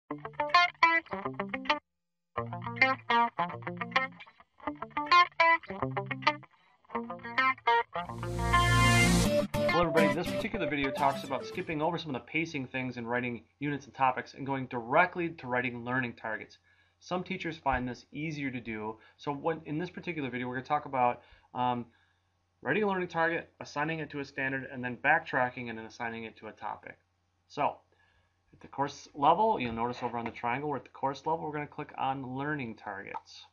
Hello everybody, this particular video talks about skipping over some of the pacing things in writing units and topics and going directly to writing learning targets. Some teachers find this easier to do, so in this particular video we're going to talk about writing a learning target, assigning it to a standard, and then backtracking and then assigning it to a topic. So at the course level, you'll notice over on the triangle, we're at the course level, we're going to click on learning targets.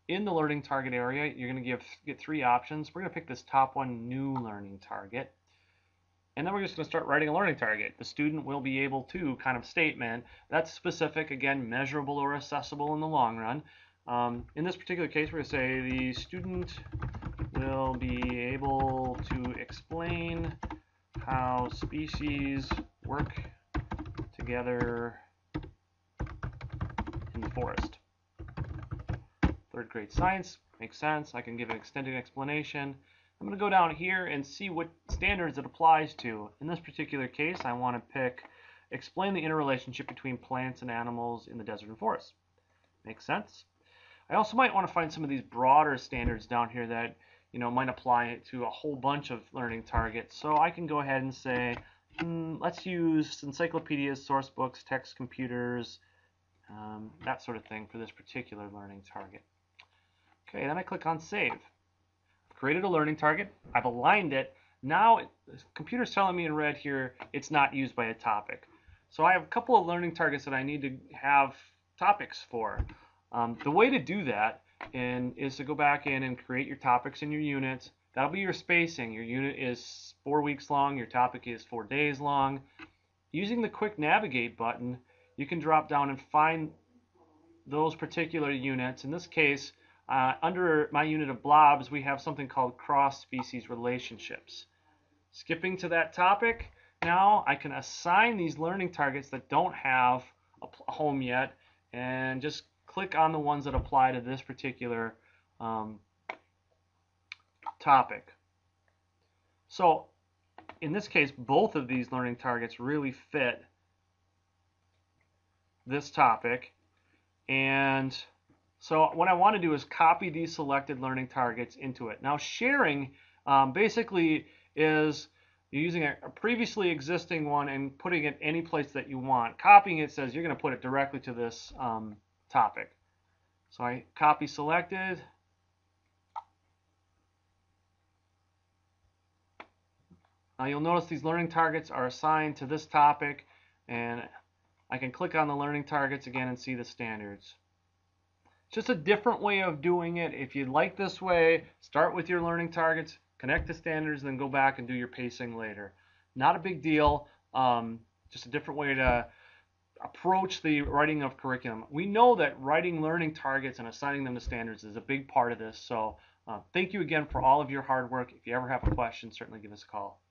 In the learning target area, you're going to get three options. We're going to pick this top one, new learning target. And then we're just going to start writing a learning target. The student will be able to kind of statement that's specific, again, measurable or accessible in the long run. In this particular case, we're going to say the student will be able to explain how species work together in the forest. Third grade science, makes sense. I can give an extended explanation. I'm going to go down here and see what standards it applies to. In this particular case, I want to pick explain the interrelationship between plants and animals in the desert and forest. Makes sense. I also might want to find some of these broader standards down here that might apply it to a whole bunch of learning targets. So I can go ahead and say, let's use encyclopedias, source books, text computers, that sort of thing for this particular learning target. Okay, then I click on Save. I've created a learning target. I've aligned it. Now, the computer's telling me in red here it's not used by a topic. So I have a couple of learning targets that I need to have topics for. The way to do that is to go back in and create your topics in your units. That'll be your spacing. Your unit is 4 weeks long. Your topic is 4 days long. Using the quick navigate button, you can drop down and find those particular units. In this case, under my unit of blobs, we have something called cross-species relationships. Skipping to that topic, now I can assign these learning targets that don't have a home yet and just click on the ones that apply to this particular topic. So in this case, both of these learning targets really fit this topic, and so what I want to do is copy these selected learning targets into it. Now sharing basically is you're using a previously existing one and putting it any place that you want. Copying it says you're going to put it directly to this topic. So I copy selected. Now you'll notice these learning targets are assigned to this topic, and I can click on the learning targets again and see the standards. Just a different way of doing it. If you like this way, start with your learning targets, connect to standards, then go back and do your pacing later. Not a big deal, just a different way to approach the writing of curriculum. We know that writing learning targets and assigning them to standards is a big part of this, so thank you again for all of your hard work. If you ever have a question, certainly give us a call.